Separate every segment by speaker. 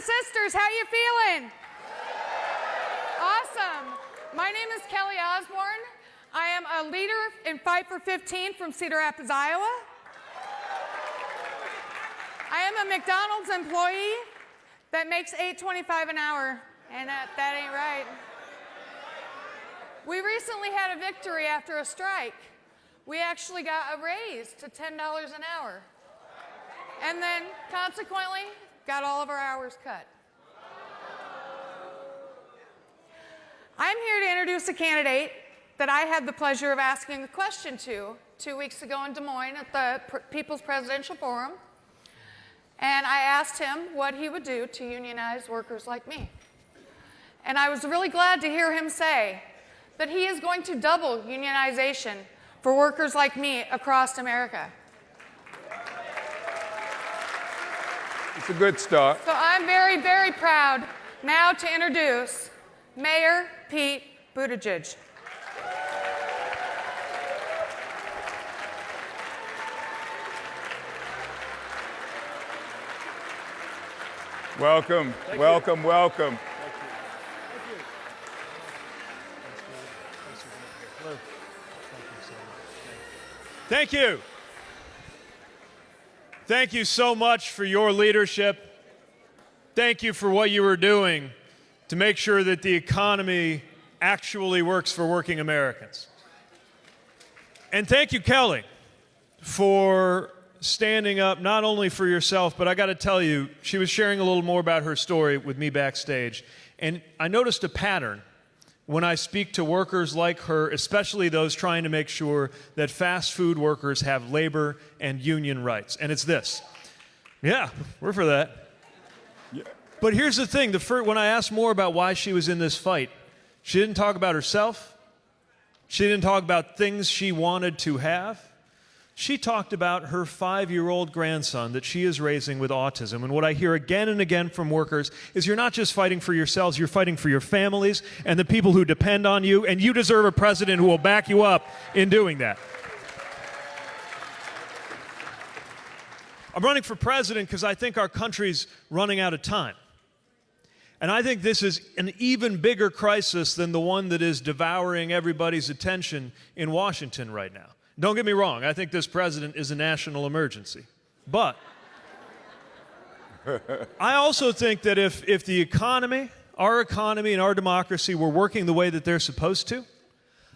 Speaker 1: and sisters, how you feeling? Awesome. My name is Kelly Osbourne. I am a leader in Fight for 15 from Cedar Rapids, Iowa. I am a McDonald's employee that makes $8.25 an hour, and that ain't right. We recently had a victory after a strike. We actually got a raise to $10 an hour. And then, consequently, got all of our hours cut. I'm here to introduce a candidate that I had the pleasure of asking a question to 2 weeks ago in Des Moines at the People's Presidential Forum. And I asked him what he would do to unionize workers like me. And I was really glad to hear him say that he is going to double unionization for workers like me across America.
Speaker 2: It's a good start.
Speaker 1: So I'm very, very proud now to introduce Mayor Pete Buttigieg.
Speaker 2: Welcome, welcome, welcome.
Speaker 3: Thank you. Thank you so much for your leadership. Thank you for what you were doing to make sure that the economy actually works for working Americans. And thank you, Kelly, for standing up not only for yourself, but I got to tell you, she was sharing a little more about her story with me backstage. And I noticed a pattern when I speak to workers like her, especially those trying to make sure that fast food workers have labor and union rights. And it's this. Yeah, we're for that. Yeah. But here's the thing. When I asked more about why she was in this fight, she didn't talk about herself. She didn't talk about things she wanted to have. She talked about her 5-year-old grandson that she is raising with autism. And what I hear again and again from workers is you're not just fighting for yourselves, you're fighting for your families and the people who depend on you, and you deserve a president who will back you up in doing that. I'm running for president because I think our country's running out of time. And I think this is an even bigger crisis than the one that is devouring everybody's attention in Washington right now. Don't get me wrong, I think this president is a national emergency. But I also think that if the economy and our democracy were working the way that they're supposed to,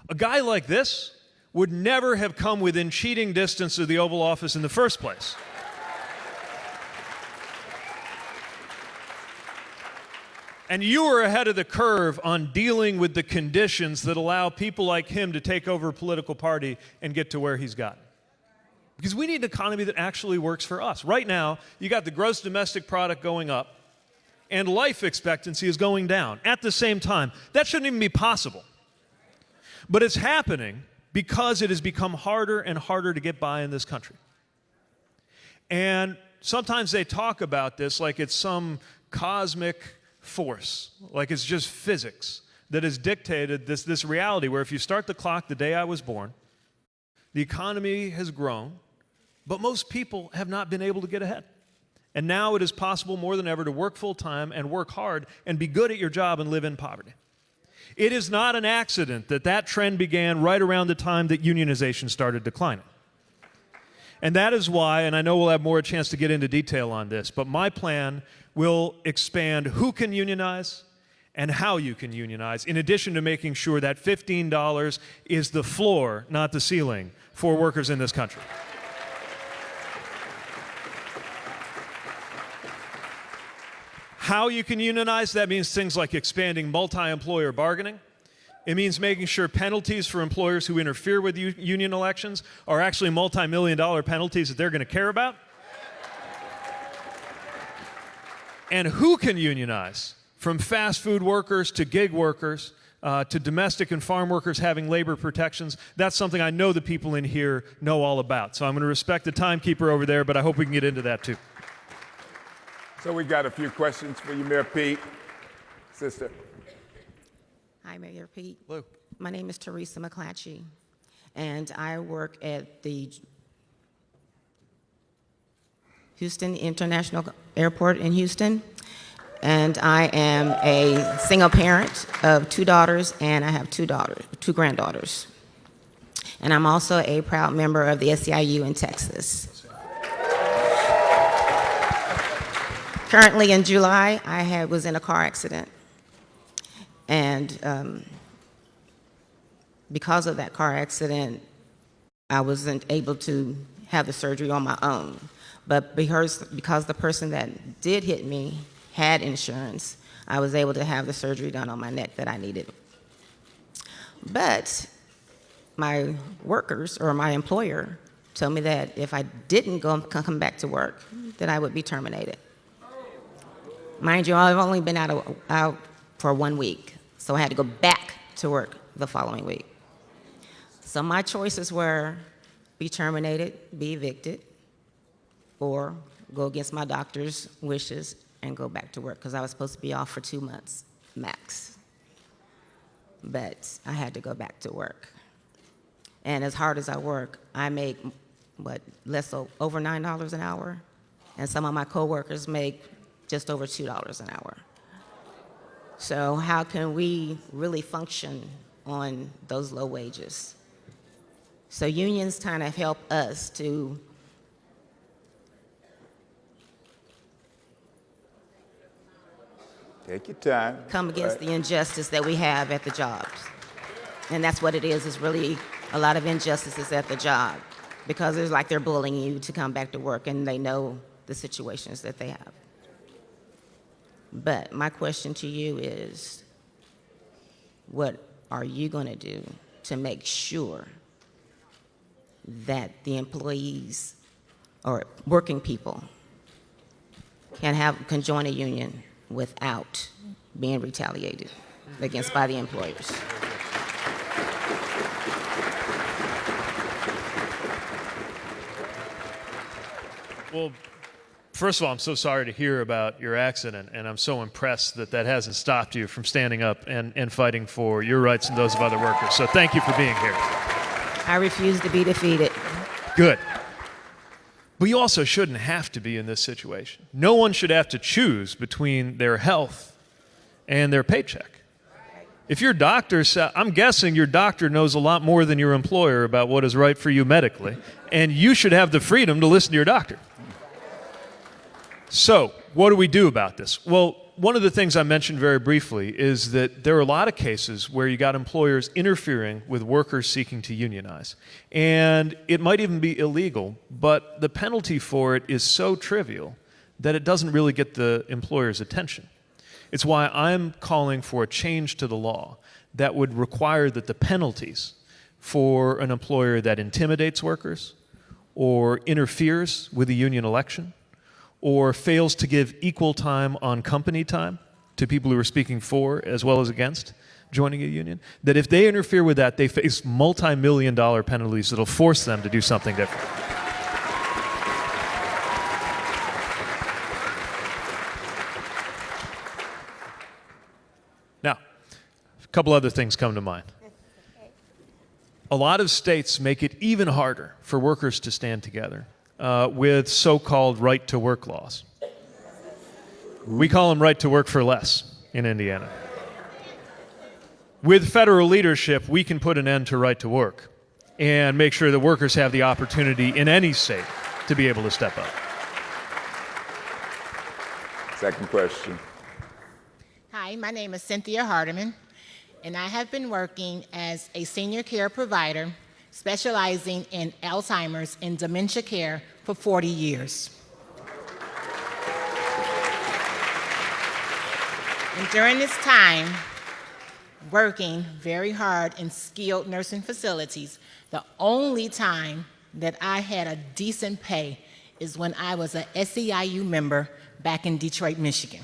Speaker 3: a guy like this would never have come within cheating distance of the Oval Office in the first place. And you were ahead of the curve on dealing with the conditions that allow people like him to take over a political party and get to where he's gotten. Because we need an economy that actually works for us. Right now, you got the gross domestic product going up, and life expectancy is going down at the same time. That shouldn't even be possible. But it's happening because it has become harder and harder to get by in this country. And sometimes they talk about this like it's some cosmic force, like it's just physics that has dictated this reality where if you start the clock the day I was born, the economy has grown, but most people have not been able to get ahead. And now it is possible more than ever to work full-time and work hard and be good at your job and live in poverty. It is not an accident that that trend began right around the time that unionization started declining. And that is why, and I know we'll have more chance to get into detail on this, but my plan will expand who can unionize and how you can unionize, in addition to making sure that $15 is the floor, not the ceiling, for workers in this country. How you can unionize, that means things like expanding multi-employer bargaining. It means making sure penalties for employers who interfere with union elections are actually multi-million-dollar penalties that they're going to care about. And who can unionize, from fast food workers to gig workers to domestic and farm workers having labor protections. That's something I know the people in here know all about. So I'm going to respect the timekeeper over there, but I hope we can get into that too.
Speaker 2: So we got a few questions for you, Mayor Pete. Sister.
Speaker 4: Hi, Mayor Pete.
Speaker 3: Hello.
Speaker 4: My name is Teresa McClatchy, and I work at the Houston International Airport in Houston. and I am a single parent of 2 daughters, and I have 2 granddaughters. And I'm also a proud member of the SEIU in Texas. Currently in July, I was in a car accident. And because of that car accident, I wasn't able to have the surgery on my own. But because the person that did hit me had insurance, I was able to have the surgery done on my neck that I needed. But my workers, or my employer, told me that if I didn't come back to work, that I would be terminated. Mind you, I've only been out for 1 week, so I had to go back to work the following week. So my choices were be terminated, be evicted, or go against my doctor's wishes and go back to work, because I was supposed to be off for 2 months max. But I had to go back to work. And as hard as I work, I make, over $9 an hour? And some of my coworkers make just over $2 an hour. So how can we really function on those low wages? So unions kind of help us to
Speaker 2: Take your time.
Speaker 4: come against the injustice that we have at the jobs. And that's what it is really a lot of injustices at the job, because it's like they're bullying you to come back to work, and they know the situations that they have. But my question to you is, what are you going to do to make sure that the employees or working people can join a union without being retaliated against by the employers?
Speaker 3: Well, first of all, I'm so sorry to hear about your accident, and I'm so impressed that that hasn't stopped you from standing up and fighting for your rights and those of other workers. So thank you for being here.
Speaker 4: I refuse to be defeated.
Speaker 3: Good. But you also shouldn't have to be in this situation. No one should have to choose between their health and their paycheck. If your doctor says, I'm guessing your doctor knows a lot more than your employer about what is right for you medically, and you should have the freedom to listen to your doctor. So, what do we do about this? Well, one of the things I mentioned very briefly is that there are a lot of cases where you got employers interfering with workers seeking to unionize. And it might even be illegal, but the penalty for it is so trivial that it doesn't really get the employer's attention. It's why I'm calling for a change to the law that would require that the penalties for an employer that intimidates workers or interferes with a union election or fails to give equal time on company time to people who are speaking for as well as against joining a union, that if they interfere with that, they face multi-million-dollar penalties that'll force them to do something different. Now, a couple other things come to mind. A lot of states make it even harder for workers to stand together with so-called right-to-work laws. We call them right to work for less in Indiana. With federal leadership, we can put an end to right to work and make sure that workers have the opportunity in any state to be able to step up.
Speaker 2: Second question.
Speaker 5: Hi, my name is Cynthia Hardiman, and I have been working as a senior care provider specializing in Alzheimer's and dementia care for 40 years. And during this time, working very hard in skilled nursing facilities, the only time that I had a decent pay is when I was a SEIU member back in Detroit, Michigan.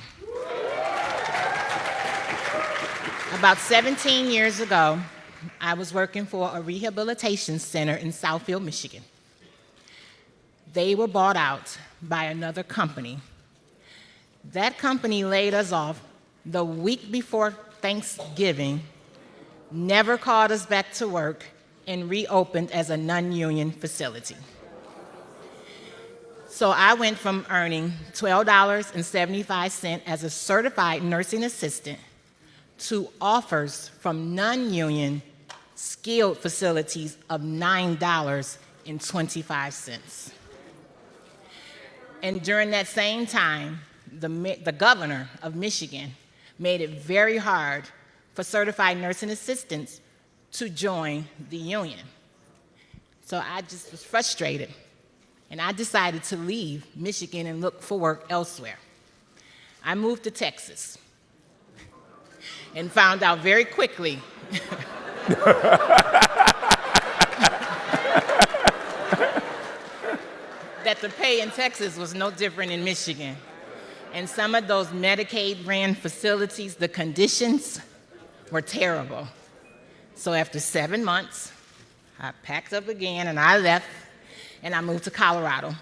Speaker 5: About 17 years ago, I was working for a rehabilitation center in Southfield, Michigan. They were bought out by another company. That company laid us off the week before Thanksgiving, never called us back to work, and reopened as a non-union facility. So I went from earning $12.75 as a certified nursing assistant to offers from non-union skilled facilities of $9.25. And during that same time, the governor of Michigan made it very hard for certified nursing assistants to join the union. So I just was frustrated, and I decided to leave Michigan and look for work elsewhere. I moved to Texas and found out very quickly that the pay in Texas was no different in Michigan. And some of those Medicaid-ran facilities, the conditions were terrible. So after 7 months, I packed up again and I left, and I moved to Colorado.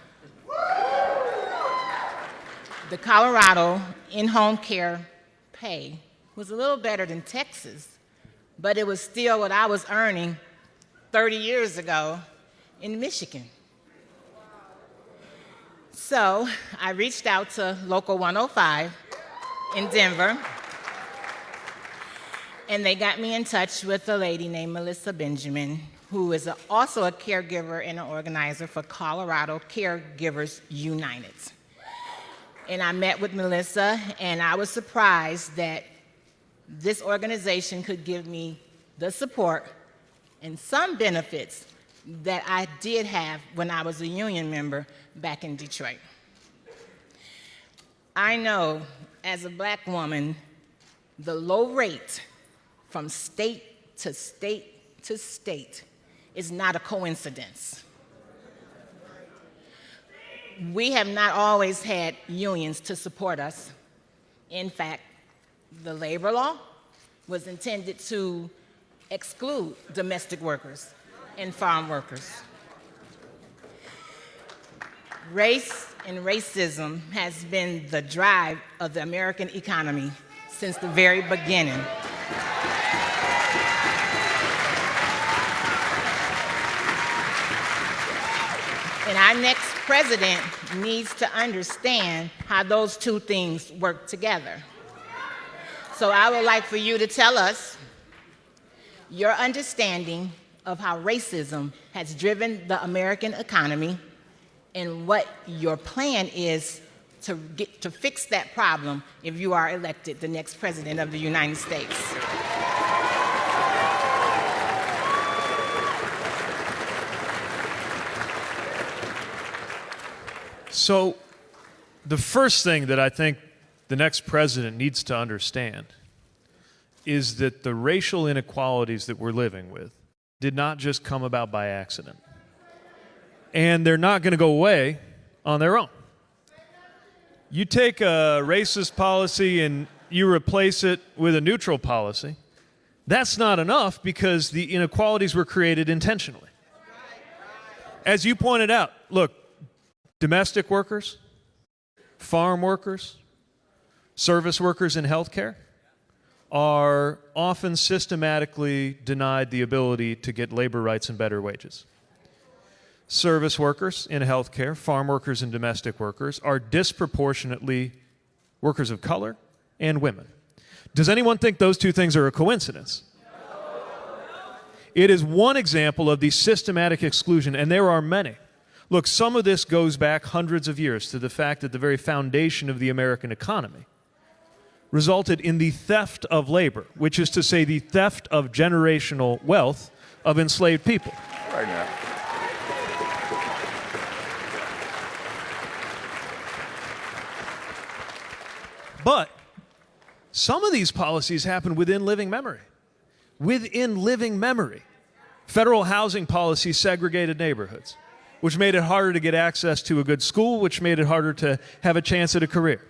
Speaker 5: The Colorado in-home care pay was a little better than Texas, but it was still what I was earning 30 years ago in Michigan. So I reached out to Local 105 in Denver, and they got me in touch with a lady named Melissa Benjamin, who is also a caregiver and an organizer for Colorado Caregivers United. And I met with Melissa, and I was surprised that this organization could give me the support and some benefits that I did have when I was a union member back in Detroit. I know, as a Black woman, the low rate from state to state to state is not a coincidence. We have not always had unions to support us. In fact, the labor law was intended to exclude domestic workers and farm workers. Race and racism has been the drive of the American economy since the very beginning. And our next president needs to understand how those two things work together. So I would like for you to tell us your understanding of how racism has driven the American economy and what your plan is to fix that problem if you are elected the next president of the United States.
Speaker 3: So, the first thing that I think the next president needs to understand is that the racial inequalities that we're living with did not just come about by accident. And they're not going to go away on their own. You take a racist policy and you replace it with a neutral policy, that's not enough because the inequalities were created intentionally. As you pointed out, look, domestic workers, farm workers, service workers in healthcare are often systematically denied the ability to get labor rights and better wages. Service workers in healthcare, farm workers and domestic workers are disproportionately workers of color and women. Does anyone think those two things are a coincidence? It is one example of the systematic exclusion, and there are many. Look, some of this goes back hundreds of years to the fact that the very foundation of the American economy resulted in the theft of labor, which is to say the theft of generational wealth of enslaved people.
Speaker 2: Right now.
Speaker 3: But some of these policies happen within living memory. Within living memory. Federal housing policy segregated neighborhoods, which made it harder to get access to a good school, which made it harder to have a chance at a career.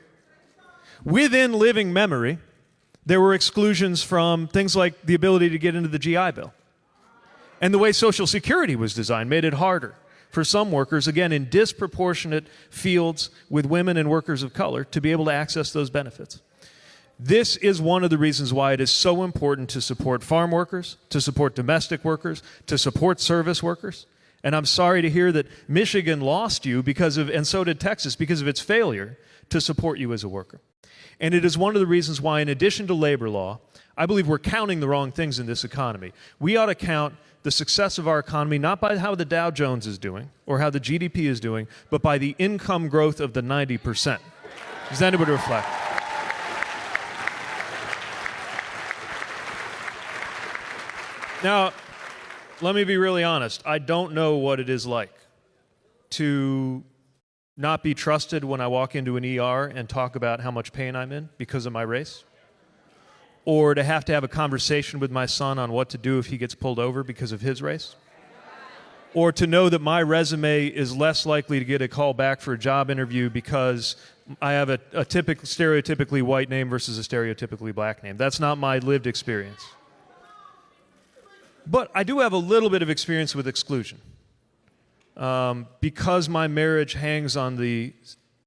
Speaker 3: Within living memory, there were exclusions from things like the ability to get into the GI Bill. And the way Social Security was designed made it harder for some workers, again, in disproportionate fields with women and workers of color, to be able to access those benefits. This is one of the reasons why it is so important to support farm workers, to support domestic workers, to support service workers, And I'm sorry to hear that Michigan lost you and so did Texas, because of its failure to support you as a worker. And it is one of the reasons why, in addition to labor law, I believe we're counting the wrong things in this economy. We ought to count the success of our economy not by how the Dow Jones is doing or how the GDP is doing, but by the income growth of the 90%. Does anybody reflect? Now, let me be really honest. I don't know what it is like to not be trusted when I walk into an ER and talk about how much pain I'm in because of my race, or to have a conversation with my son on what to do if he gets pulled over because of his race, or to know that my resume is less likely to get a call back for a job interview because I have a stereotypically white name versus a stereotypically black name. That's not my lived experience. But I do have a little bit of experience with exclusion. Because my marriage hangs on the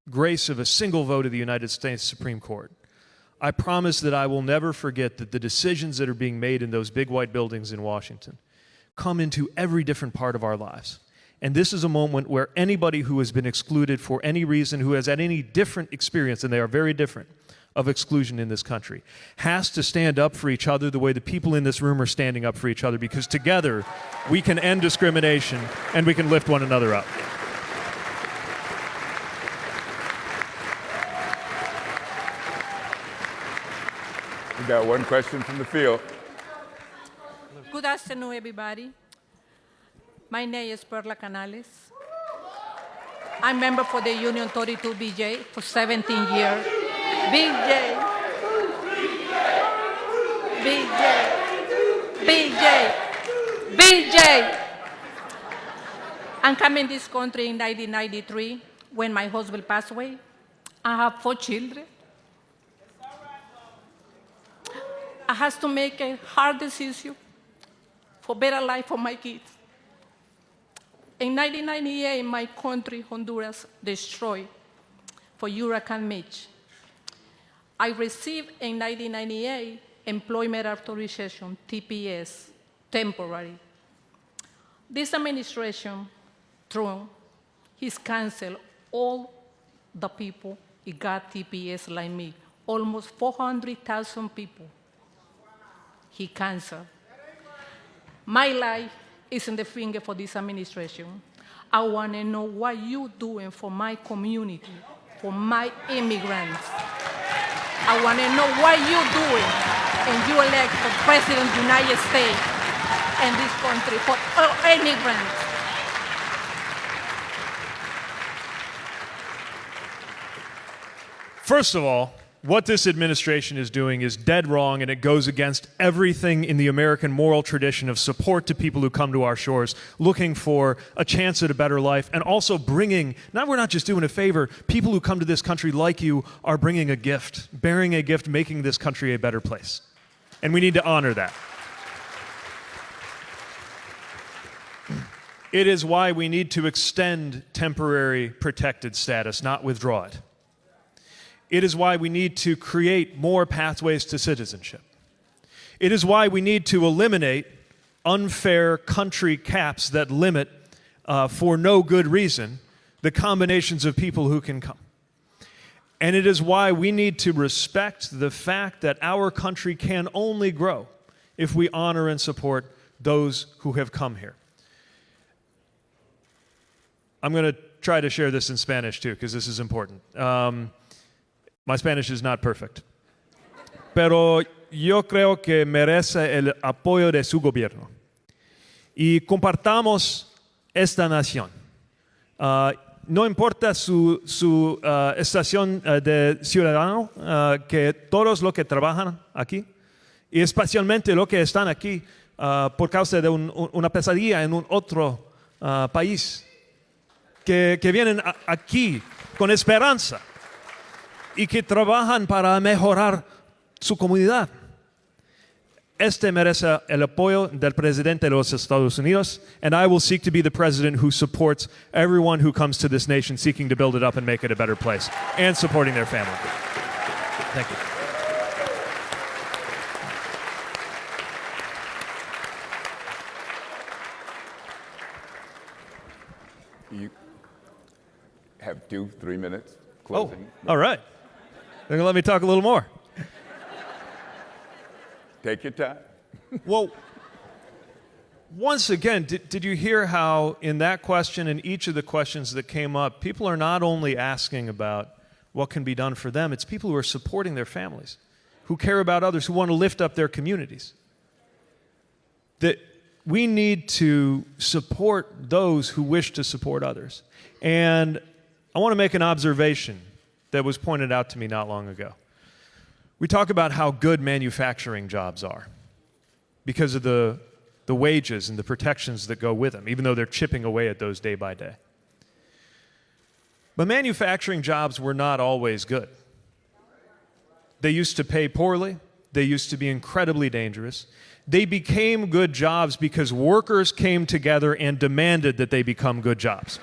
Speaker 3: grace of a single vote of the United States Supreme Court, I promise that I will never forget that the decisions that are being made in those big white buildings in Washington come into every different part of our lives. And this is a moment where anybody who has been excluded for any reason, who has had any different experience, and they are very different, of exclusion in this country, has to stand up for each other the way the people in this room are standing up for each other, because together we can end discrimination and we can lift one another up.
Speaker 2: We got one question from the field.
Speaker 6: Good afternoon, everybody. My name is Perla Canales. I'm member for the Union 32 BJ for 17 years. BJ. I'm coming to this country in 1993 when my husband passed away. I have 4 children. I had to make a hard decision for better life for my kids. In 1998, my country, Honduras, destroyed for Hurricane Mitch. I received in 1998 employment authorization, TPS, temporary. This administration, Trump, he's canceled all the people who got TPS like me, almost 400,000 people. He canceled. My life is in the finger for this administration. I want to know what you're doing for my community, for my immigrants. I want to know what you're doing, and you elect the President of the United States and this country for all immigrants.
Speaker 3: First of all, what this administration is doing is dead wrong, and it goes against everything in the American moral tradition of support to people who come to our shores looking for a chance at a better life, and also bringing, now we're not just doing a favor, people who come to this country like you are bringing a gift, bearing a gift, making this country a better place. And we need to honor that. It is why we need to extend temporary protected status, not withdraw it. It is why we need to create more pathways to citizenship. It is why we need to eliminate unfair country caps that limit, for no good reason, the combinations of people who can come. And it is why we need to respect the fact that our country can only grow if we honor and support those who have come here. I'm going to try to share this in Spanish too, because this is important. My Spanish is not perfect. Pero yo creo que merece el apoyo de su gobierno. Y compartamos esta nación. No importa su estación de ciudadano, que todos los que trabajan aquí, y especialmente los que están aquí por causa de una pesadilla en un otro país, que vienen aquí con esperanza y que trabajan para mejorar su comunidad. Este merece el apoyo del presidente de los Estados Unidos, and I will seek to be the president who supports everyone who comes to this nation seeking to build it up and make it a better place, and supporting their family. Thank you.
Speaker 2: 2-3 minutes
Speaker 3: Oh,
Speaker 2: closing.
Speaker 3: all right. They're going to let me talk a little more.
Speaker 2: Take your time.
Speaker 3: Well, once again, did you hear how in that question and each of the questions that came up, people are not only asking about what can be done for them, it's people who are supporting their families, who care about others, who want to lift up their communities. That we need to support those who wish to support others. And I want to make an observation that was pointed out to me not long ago. We talk about how good manufacturing jobs are because of the wages and the protections that go with them, even though they're chipping away at those day by day. But manufacturing jobs were not always good. They used to pay poorly. They used to be incredibly dangerous. They became good jobs because workers came together and demanded that they become good jobs.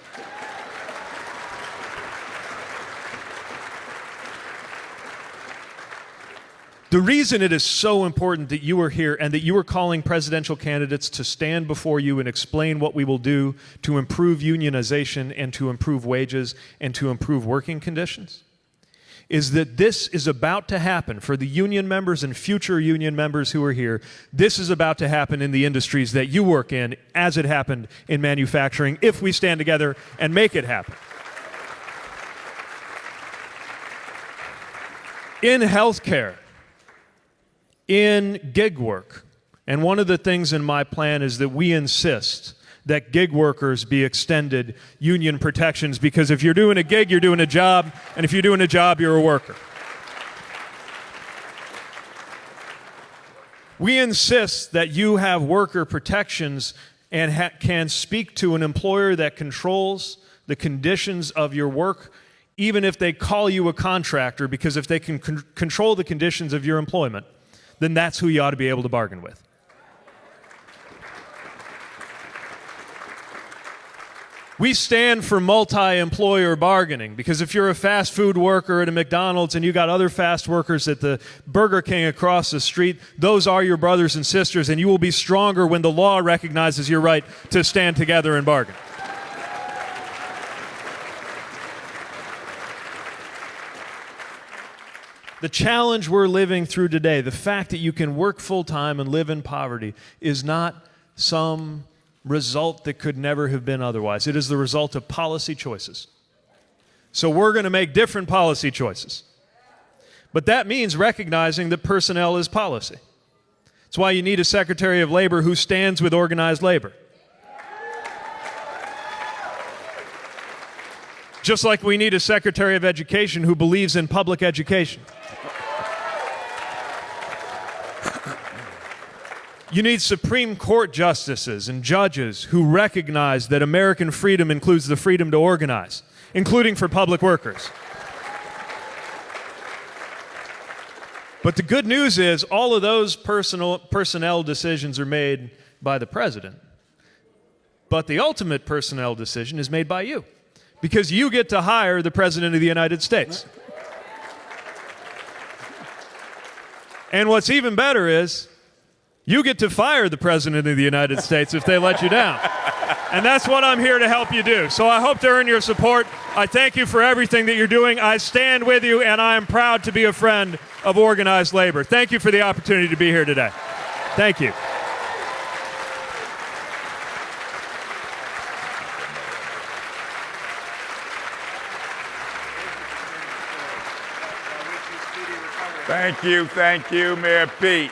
Speaker 3: The reason it is so important that you are here and that you are calling presidential candidates to stand before you and explain what we will do to improve unionization and to improve wages and to improve working conditions is that this is about to happen for the union members and future union members who are here. This is about to happen in the industries that you work in, as it happened in manufacturing, if we stand together and make it happen. In healthcare, in gig work, and one of the things in my plan is that we insist that gig workers be extended union protections, because if you're doing a gig, you're doing a job, and if you're doing a job, you're a worker. We insist that you have worker protections and can speak to an employer that controls the conditions of your work, even if they call you a contractor, because if they can control the conditions of your employment, then that's who you ought to be able to bargain with. We stand for multi-employer bargaining, because if you're a fast food worker at a McDonald's and you got other fast workers at the Burger King across the street, those are your brothers and sisters, and you will be stronger when the law recognizes your right to stand together and bargain. The challenge we're living through today, the fact that you can work full-time and live in poverty, is not some result that could never have been otherwise. It is the result of policy choices. So we're going to make different policy choices. But that means recognizing that personnel is policy. That's why you need a Secretary of Labor who stands with organized labor. Just like we need a Secretary of Education who believes in public education. You need Supreme Court justices and judges who recognize that American freedom includes the freedom to organize, including for public workers. But the good news is all of those personnel decisions are made by the president. But the ultimate personnel decision is made by you, because you get to hire the President of the United States. And what's even better is you get to fire the President of the United States if they let you down. And that's what I'm here to help you do. So I hope to earn your support. I thank you for everything that you're doing. I stand with you, and I am proud to be a friend of organized labor. Thank you for the opportunity to be here today. Thank you.
Speaker 2: Thank you, Mayor Pete.